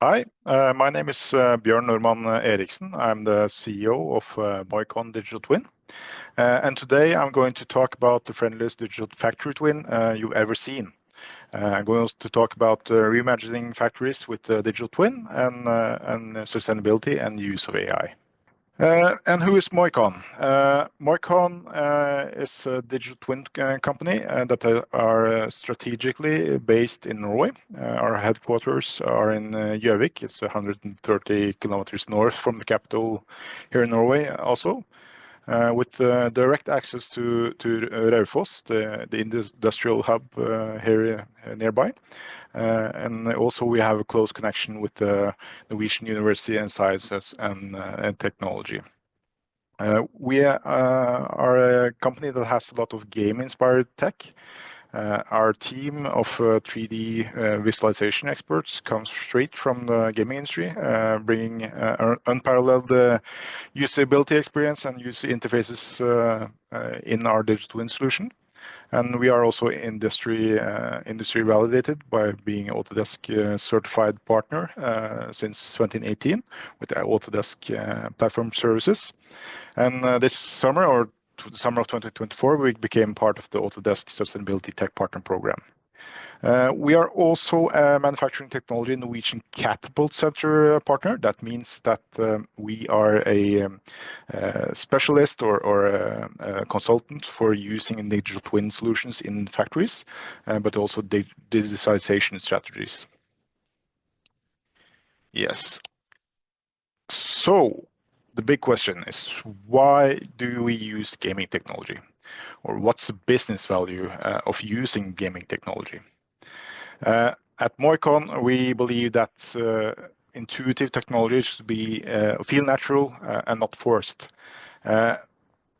Hi, my name is Bjørn Normann Eriksen. I'm the CEO of Moicon Digital Twin. And today I'm going to talk about the friendliest digital factory twin you've ever seen. I'm going to talk about reimagining factories with the digital twin and sustainability and use of AI. And who is Moicon? Moicon is a digital twin company that are strategically based in Norway. Our headquarters are in Gjøvik. It's 130 kilometers north from the capital here in Norway, Oslo, with direct access to Raufoss, the industrial hub here nearby. And also we have a close connection with the Norwegian University and Sciences and Technology. We are a company that has a lot of game-inspired tech. Our team of 3D visualization experts comes straight from the gaming industry, bringing unparalleled usability experience and user interfaces in our digital twin solution. And we are also industry validated by being Autodesk certified partner since 2018 with the Autodesk platform services. And this summer, or the summer of 2024, we became part of the Autodesk Sustainability Tech Partner Program. We are also a manufacturing technology Norwegian Catapult Center partner. That means that we are a specialist or a consultant for using digital twin solutions in factories, but also digitalization strategies. Yes. So the big question is, why do we use gaming technology? Or what's the business value of using gaming technology? At Moicon, we believe that intuitive technology should feel natural and not forced.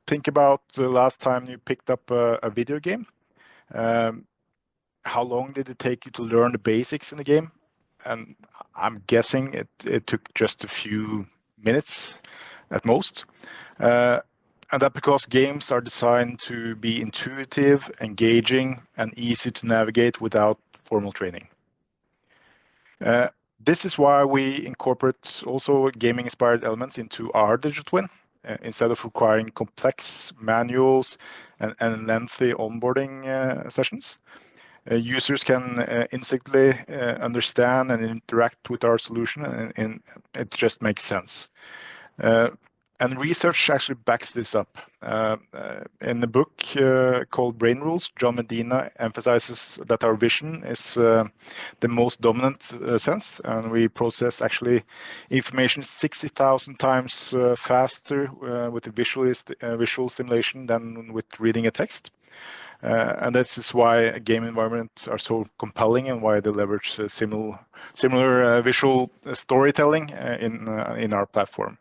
Think about the last time you picked up a video game. How long did it take you to learn the basics in the game? And I'm guessing it took just a few minutes at most. And that's because games are designed to be intuitive, engaging, and easy to navigate without formal training. This is why we incorporate also gaming-inspired elements into our digital twin, instead of requiring complex manuals and lengthy onboarding sessions. Users can instantly understand and interact with our solution, and it just makes sense. And research actually backs this up. In the book called Brain Rules, John Medina emphasizes that our vision is the most dominant sense, and we process actually information 60,000 times faster with the visual stimulation than with reading a text. And this is why game environments are so compelling and why they leverage similar visual storytelling in our platform.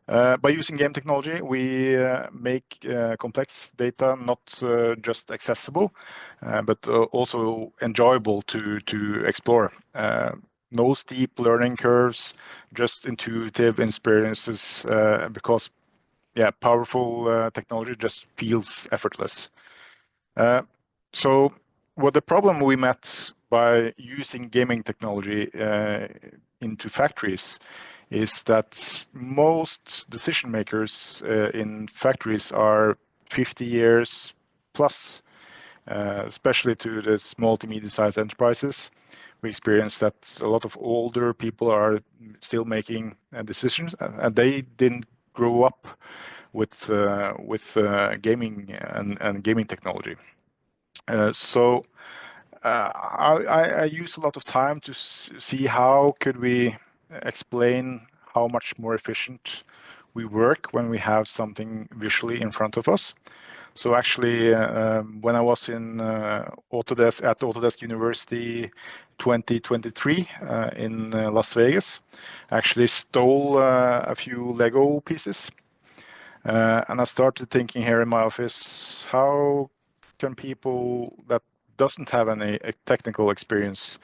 By using game technology, we make complex data not just accessible, but also enjoyable to explore. No steep learning curves, just intuitive experiences, because powerful technology just feels effortless. So what the problem we met by using gaming technology into factories is that most decision makers in factories are 50 years plus, especially to the small to medium-sized enterprises. We experience that a lot of older people are still making decisions, and they didn't grow up with gaming and gaming technology. So I use a lot of time to see how could we explain how much more efficient we work when we have something visually in front of us. So actually, when I was in Autodesk University 2023 in Las Vegas, I actually stole a few Lego pieces. And I started thinking here in my office, how can people that doesn't have any technical experience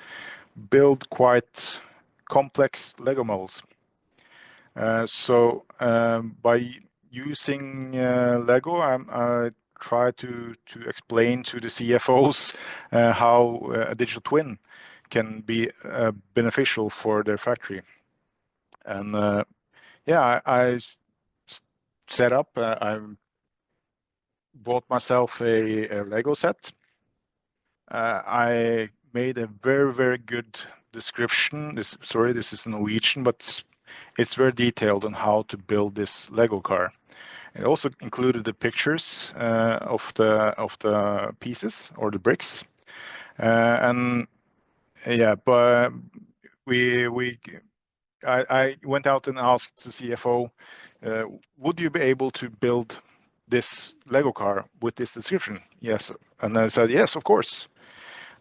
build quite complex Lego models? So by using Lego, I try to explain to the CFOs how a digital twin can be beneficial for their factory. And yeah, I set up. I bought myself a Lego set. I made a very good description. This is Norwegian, but it's very detailed on how to build this Lego car. It also included the pictures of the pieces or the bricks, and yeah, but I went out and asked the CFO, would you be able to build this Lego car with this description? Yes, and I said yes, of course.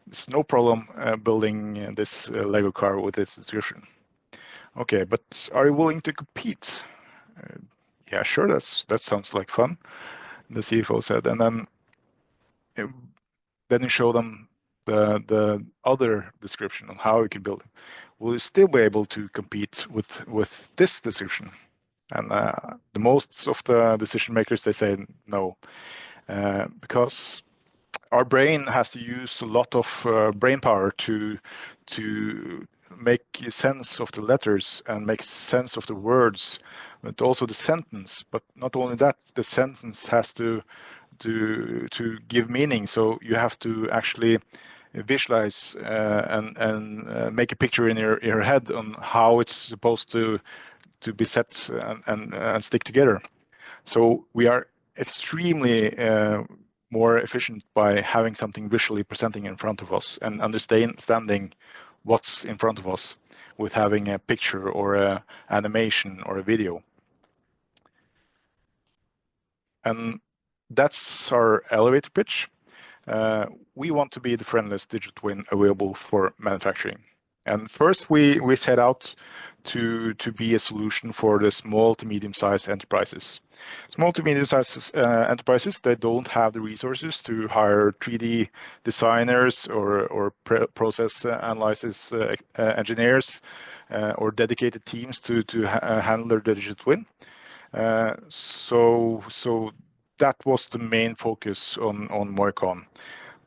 It's no problem building this Lego car with this description. Okay, but are you willing to compete? Yeah, sure. That sounds like fun. The CFO said, and then you show them the other description on how you can build it. Will you still be able to compete with this description? And the most of the decision makers, they say no, because our brain has to use a lot of brain power to make sense of the letters and make sense of the words, but also the sentence. But not only that, the sentence has to give meaning. So you have to actually visualize and make a picture in your head on how it's supposed to be set and stick together. So we are extremely more efficient by having something visually presenting in front of us and understanding what's in front of us with having a picture or a animation or a video. And that's our elevator pitch. We want to be the friendliest digital twin available for manufacturing. And first, we set out to be a solution for the small to medium-sized enterprises. Small to medium-sized enterprises, they don't have the resources to hire 3D designers or process analysis engineers or dedicated teams to handle their digital twin. So that was the main focus on Moicon.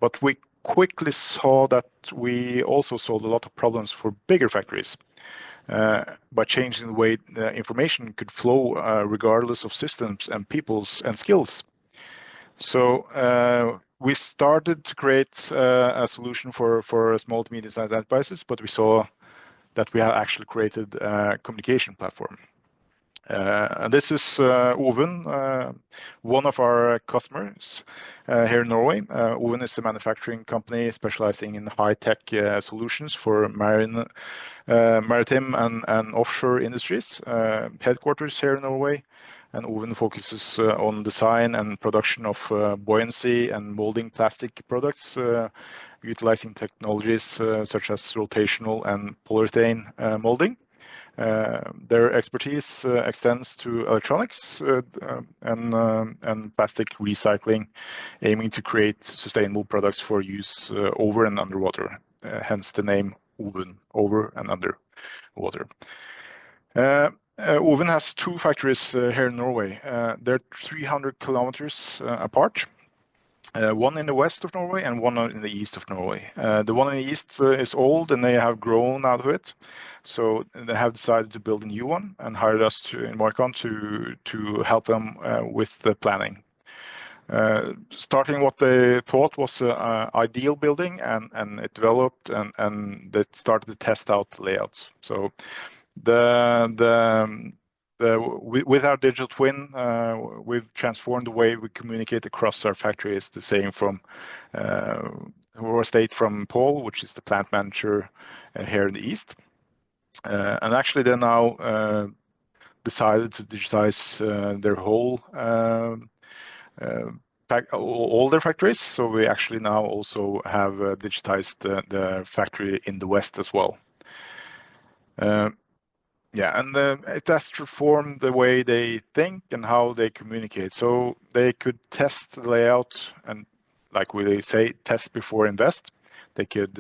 But we quickly saw that we also solved a lot of problems for bigger factories by changing the way the information could flow regardless of systems and peoples and skills. So we started to create a solution for small to medium-sized enterprises, but we saw that we have actually created a communication platform. And this is Oven, one of our customers here in Norway. Oven is a manufacturing company specializing in high-tech solutions for maritime and offshore industries. Headquarters here in Norway, and Oven focuses on design and production of buoyancy and molding plastic products, utilizing technologies such as rotational and polyurethane molding. Their expertise extends to electronics and plastic recycling, aiming to create sustainable products for use over and underwater, hence the name Oven, over and under water. Oven has two factories here in Norway. They're 300 kilometers apart. One in the west of Norway and one in the east of Norway. The one in the east is old and they have grown out of it. So they have decided to build a new one and hired us in Moicon to help them with the planning. Starting what they thought was an ideal building and it developed and they started to test out the layouts. So with our digital twin, we've transformed the way we communicate across our factories. The same from our state from Paul, which is the plant manager here in the east. And actually, they now decided to digitize their whole all their factories. So we actually now also have digitized the factory in the west as well. Yeah, and it has transformed the way they think and how they communicate. So they could test the layout and, like we say, test before invest. They could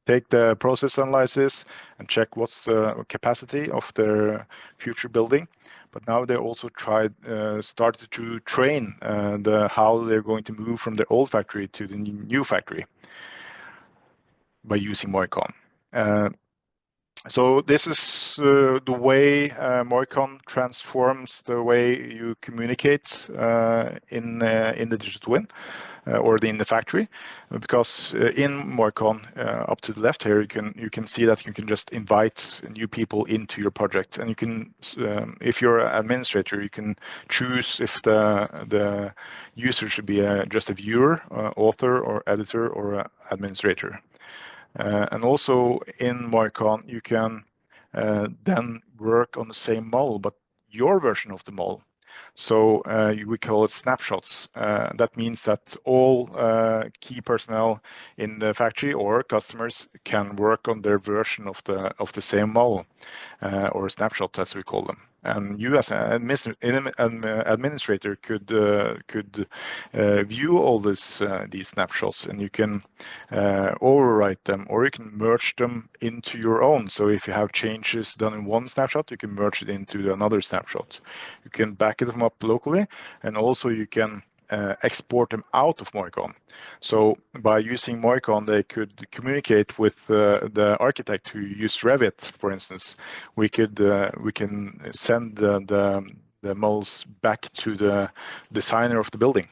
take the process analysis and check what's the capacity of their future building. But now they also started to train how they're going to move from their old factory to the new factory. by using Moicon. So this is the way Moicon transforms the way you communicate in the digital twin or in the factory, because in Moicon, up to the left here, you can see that you can just invite new people into your project, and you can, if you're an administrator, you can choose if the user should be just a viewer, author, or editor, or administrator. And also in Moicon, you can then work on the same model, but your version of the model. So we call it snapshots. That means that all key personnel in the factory or customers can work on their version of the same model, or snapshot as we call them. And you as an administrator could view all these snapshots, and you can overwrite them, or you can merge them into your own. So if you have changes done in one snapshot, you can merge it into another snapshot. You can back them up locally, and also you can export them out of Moicon. So by using Moicon, they could communicate with the architect who used Revit, for instance. We can send the models back to the designer of the building.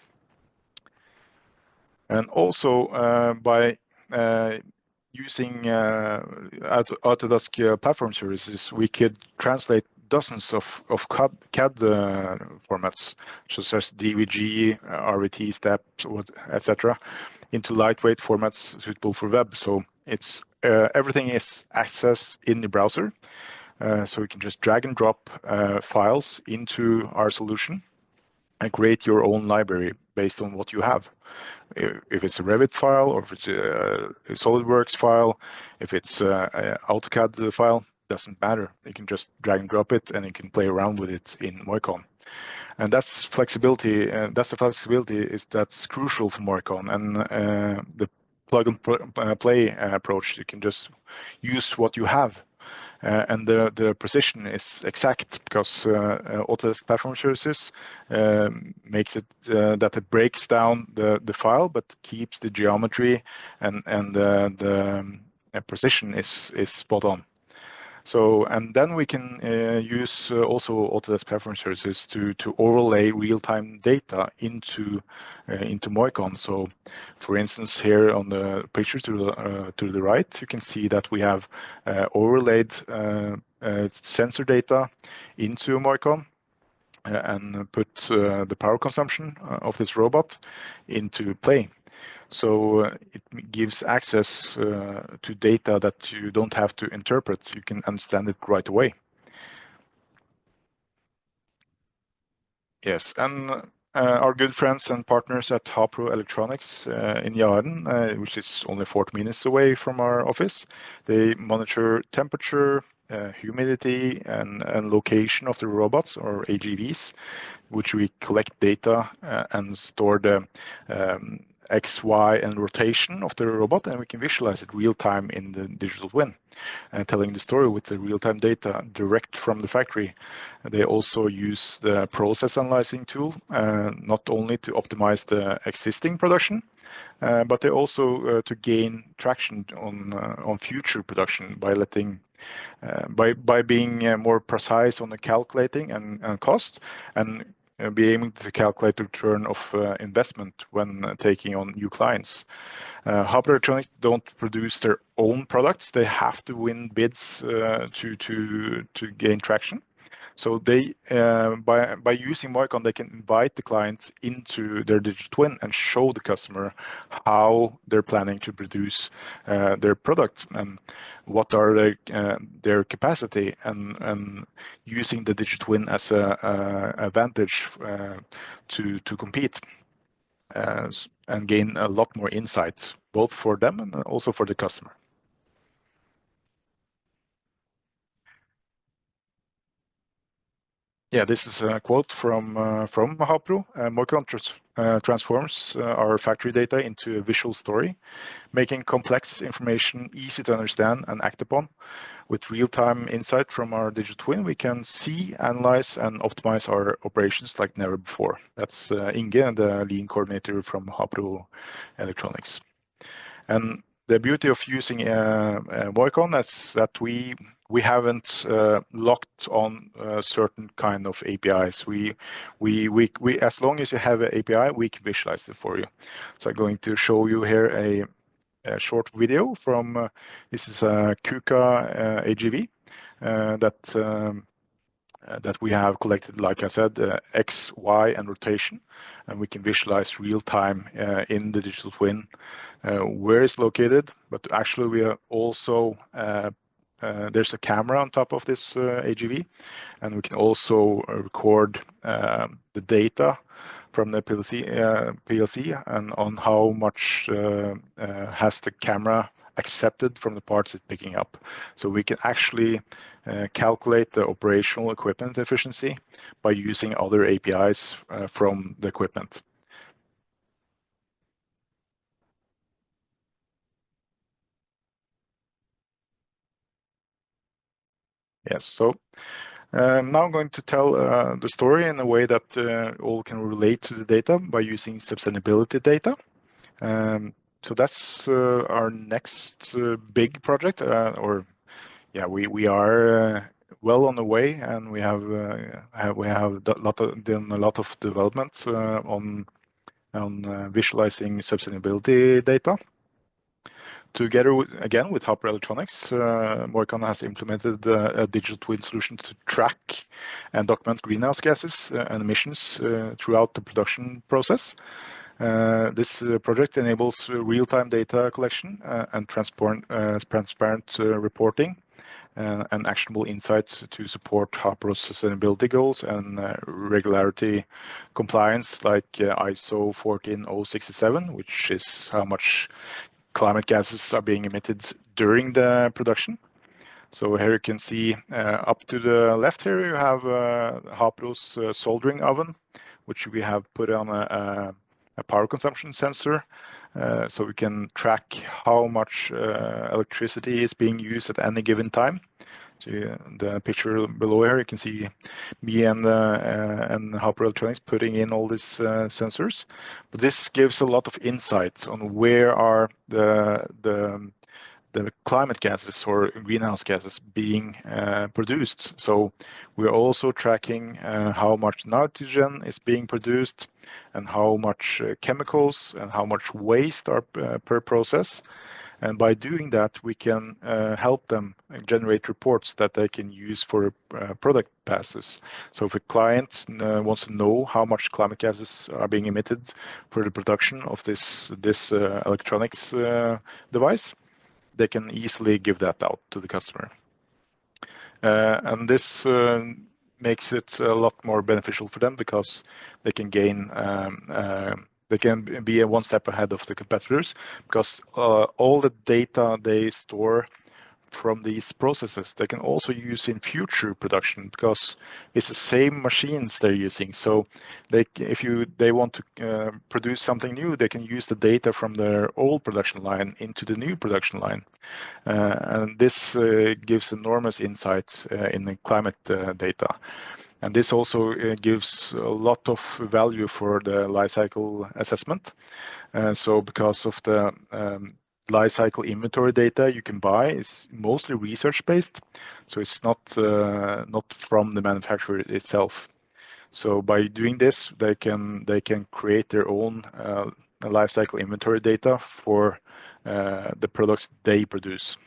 And also by using Autodesk platform services, we could translate dozens of CAD formats, such as DVG, RVT, STEP, etc., into lightweight formats suitable for web. So it's everything is accessed in the browser. So we can just drag and drop files into our solution and create your own library based on what you have. If it's a Revit file, or if it's a SolidWorks file, if it's an AutoCAD file, doesn't matter. You can just drag and drop it, and you can play around with it in Moicon. And that's flexibility. That's the flexibility that's crucial for Moicon. And the plug and play approach, you can just use what you have. And the precision is exact, because Autodesk Platform Services makes it that it breaks down the file, but keeps the geometry, and the precision is spot on. So, and then we can use also Autodesk Platform Services to overlay real-time data into Moicon. So, for instance, here on the picture to the right, you can see that we have overlaid sensor data into Moicon and put the power consumption of this robot into play. So it gives access to data that you don't have to interpret. You can understand it right away. Yes, and our good friends and partners at Hapro Electronics in Jaren, which is only 40 minutes away from our office, they monitor temperature, humidity, and location of the robots, or AGVs, which we collect data and store the X, Y, and rotation of the robot, and we can visualize it real time in the digital twin, telling the story with the real-time data direct from the factory. They also use the process analyzing tool, not only to optimize the existing production, but they also to gain traction on future production by letting by being more precise on the calculating and cost, and be aiming to calculate the return of investment when taking on new clients. Hapro Electronics don't produce their own products; they have to win bids to gain traction. So they, by using Moicon, they can invite the client into their digital twin and show the customer how they're planning to produce their product and what are their capacity, and using the digital twin as a advantage to compete and gain a lot more insights, both for them and also for the customer. Yeah, this is a quote from Hapro. Moicon transforms our factory data into a visual story, making complex information easy to understand and act upon. With real-time insight from our digital twin, we can see, analyze, and optimize our operations like never before. That's Inge, the lean coordinator from Hapro Electronics. And the beauty of using Moicon is that we haven't locked on certain kind of APIs. We as long as you have an API, we can visualize it for you. So I'm going to show you here a short video from this is a KUKA AGV that we have collected, like I said, X, Y, and rotation, and we can visualize real time in the digital twin where it's located. But actually, we are also there's a camera on top of this AGV, and we can also record the data from the PLC and on how much has the camera accepted from the parts it's picking up. So we can actually calculate the operational equipment efficiency by using other APIs from the equipment. Yes, so now I'm going to tell the story in a way that all can relate to the data by using sustainability data. So that's our next big project, we are well on the way, and we have done a lot of developments on visualizing sustainability data. Together with Harper Electronics, Moicon has implemented a digital twin solution to track and document greenhouse gases and emissions throughout the production process. This project enables real-time data collection and transparent reporting and actionable insights to support Harper's sustainability goals and regularity compliance, like ISO 14067, which is how much climate gases are being emitted during the production. So here you can see up to the left here you have Harper's soldering oven, which we have put on a power consumption sensor, so we can track how much electricity is being used at any given time. So the picture below here, you can see me and Harper Electronics putting in all these sensors. But this gives a lot of insights on where are the climate gases or greenhouse gases being produced. So we're also tracking how much nitrogen is being produced and how much chemicals and how much waste are per process. And by doing that, we can help them generate reports that they can use for product passes. So if a client wants to know how much climate gases are being emitted for the production of this electronics device, they can easily give that out to the customer. And this makes it a lot more beneficial for them because they can gain they can be one step ahead of the competitors, because all the data they store from these processes they can also use in future production, because it's the same machines they're using. So if they want to produce something new, they can use the data from their old production line into the new production line. And this gives enormous insights in the climate data. And this also gives a lot of value for the life cycle assessment. So because of the life cycle inventory data you can buy is mostly research based, so it's not from the manufacturer itself. So by doing this, they can create their own life cycle inventory data for the products they produce.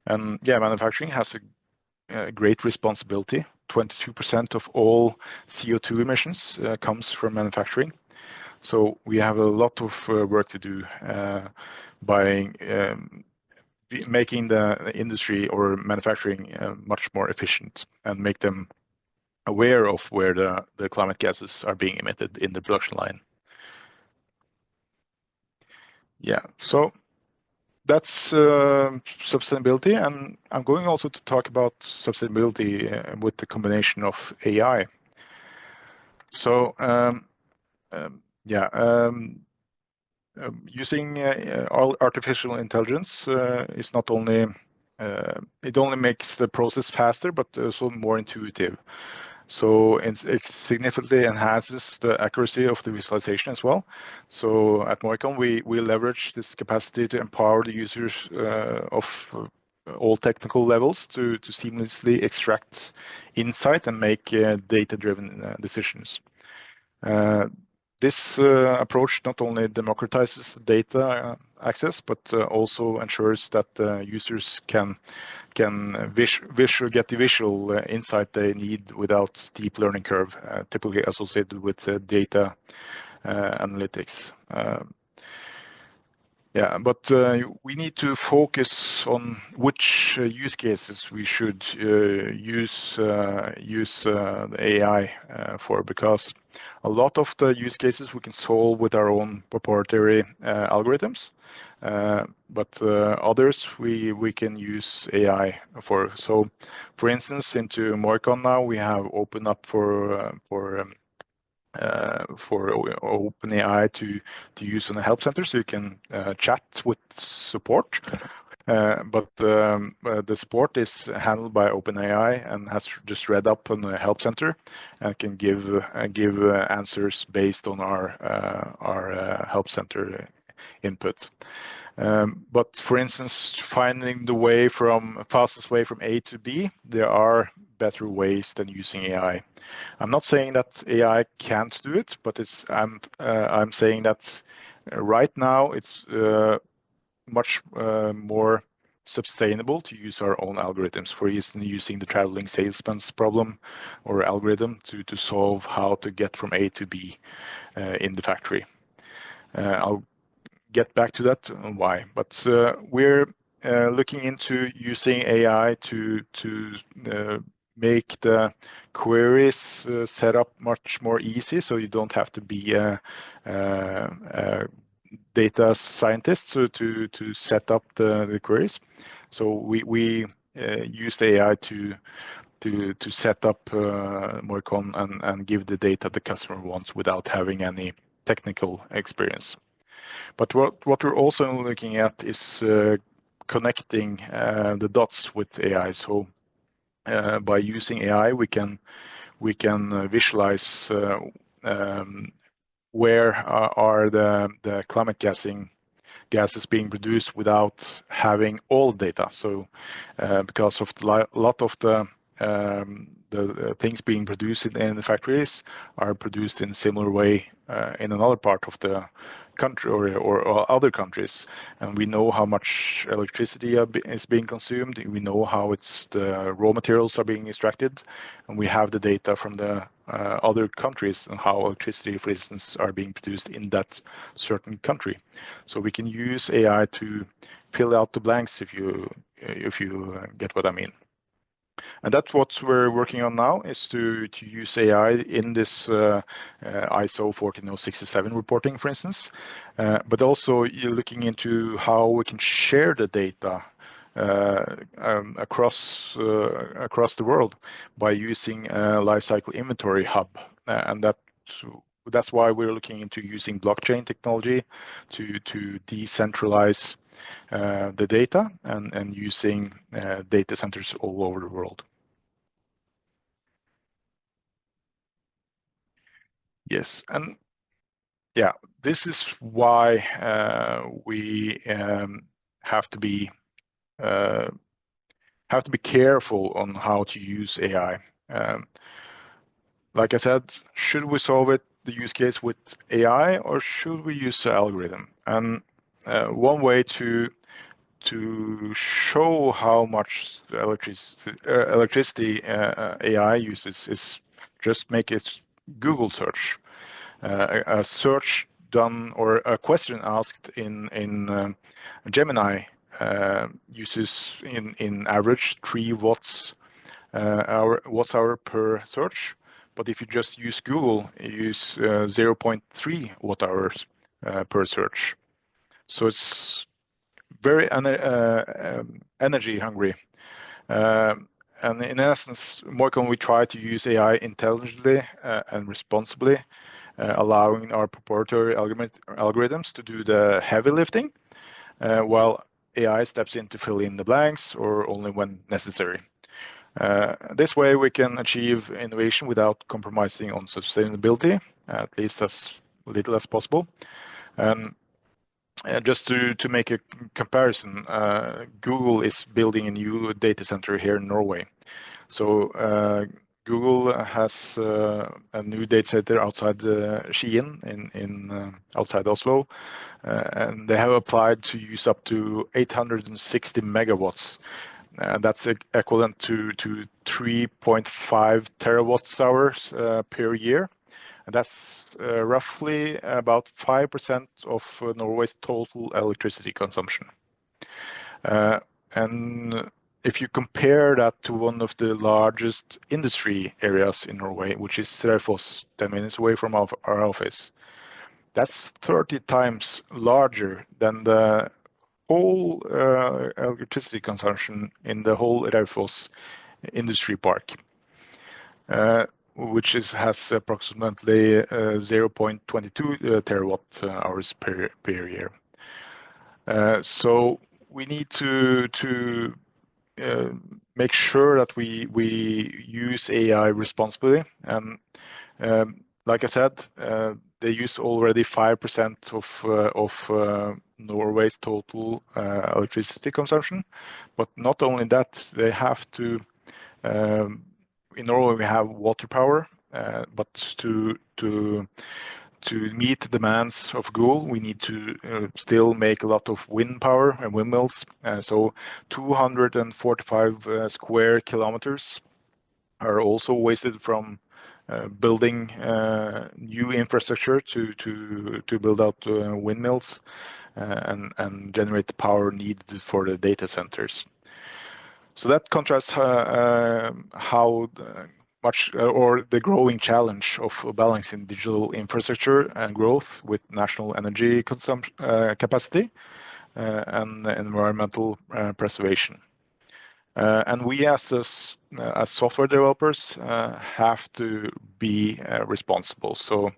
And yeah, manufacturing has a great responsibility. 22% of all CO2 emissions comes from manufacturing. So we have a lot of work to do by making the industry or manufacturing much more efficient and make them aware of where the climate gases are being emitted in the production line. Yeah, so that's sustainability, and I'm going also to talk about sustainability with the combination of AI. So using artificial intelligence is not only it only makes the process faster, but also more intuitive. So it significantly enhances the accuracy of the visualization as well. So at Moicon, we leverage this capacity to empower the users of all technical levels to seamlessly extract insight and make data-driven decisions. This approach not only democratizes data access, but also ensures that users can get the visual insight they need without steep learning curve, typically associated with data analytics. Yeah, but we need to focus on which use cases we should use the AI for, because a lot of the use cases we can solve with our own proprietary algorithms, but others we can use AI for. So, for instance, into Moicon now we have opened up for OpenAI to use in the help center, so you can chat with support. But the support is handled by OpenAI and has just read up on the help center and can give answers based on our help center input. But for instance, finding the fastest way from A to B, there are better ways than using AI. I'm not saying that AI can't do it, but I'm saying that right now it's much more sustainable to use our own algorithms. For instance, using the traveling salesman's problem or algorithm to solve how to get from A to B in the factory. I'll get back to that and why, but we're looking into using AI to make the queries set up much more easy, so you don't have to be a data scientist to set up the queries. So we use the AI to set up Moicon and give the data the customer wants without having any technical experience. But what we're also looking at is connecting the dots with AI. So by using AI, we can visualize where are the climate gases being produced without having all data. So because of a lot of the things being produced in the factories are produced in a similar way in another part of the country or other countries, and we know how much electricity is being consumed. We know how the raw materials are being extracted, and we have the data from the other countries and how electricity, for instance, are being produced in that certain country. So we can use AI to fill out the blanks, if you get what I mean. And that's what we're working on now, is to use AI in this ISO 14067 reporting, for instance. But also you're looking into how we can share the data across the world by using a lifecycle inventory hub, and that's why we're looking into using blockchain technology to decentralize the data and using data centers all over the world. Yes, and yeah, this is why we have to be careful on how to use AI. Like I said, should we solve the use case with AI, or should we use the algorithm? And one way to show how much electricity AI uses is just make it Google search. A search done or a question asked in Gemini uses in average 3 watts hour per search. But if you just use Google, you use 0.3 watt hours per search. So it's very energy hungry. And in essence, Moicon, we try to use AI intelligently and responsibly, allowing our proprietary algorithms to do the heavy lifting, while AI steps in to fill in the blanks or only when necessary. This way we can achieve innovation without compromising on sustainability, at least as little as possible. And just to make a comparison, Google is building a new data center here in Norway. So Google has a new data center outside Skien in outside Oslo, and they have applied to use up to 860 megawatts. That's equivalent to 3.5 terawatt hours per year. And that's roughly about 5% of Norway's total electricity consumption. And if you compare that to one of the largest industry areas in Norway, which is Raufoss, 10 minutes away from our office, that's 30 times larger than the whole electricity consumption in the whole Raufoss industry park, which has approximately 0.22 terawatt hours per year. So we need to make sure that we use AI responsibly. And like I said, they use already 5% of Norway's total electricity consumption. But not only that, they have to. In Norway, we have water power, but to meet the demands of Google, we need to still make a lot of wind power and windmills. So 245 square kilometers are also wasted from building new infrastructure to build out windmills and generate the power needed for the data centers. So that contrasts how much or the growing challenge of balancing digital infrastructure and growth with national energy consumption capacity and environmental preservation. And we as software developers have to be responsible. So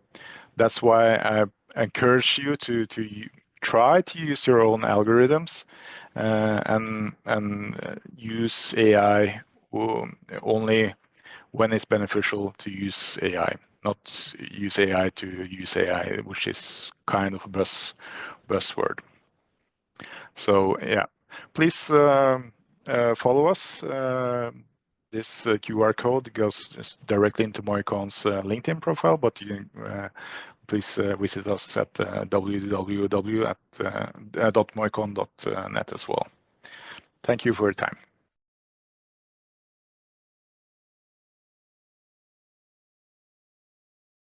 that's why I encourage you to try to use your own algorithms and use AI only when it's beneficial to use AI, not use AI to use AI, which is kind of a buzzword. So yeah, please follow us. This QR code goes just directly into Moicon's LinkedIn profile, but you can please visit us at www.moicon.net as well. Thank you for your time.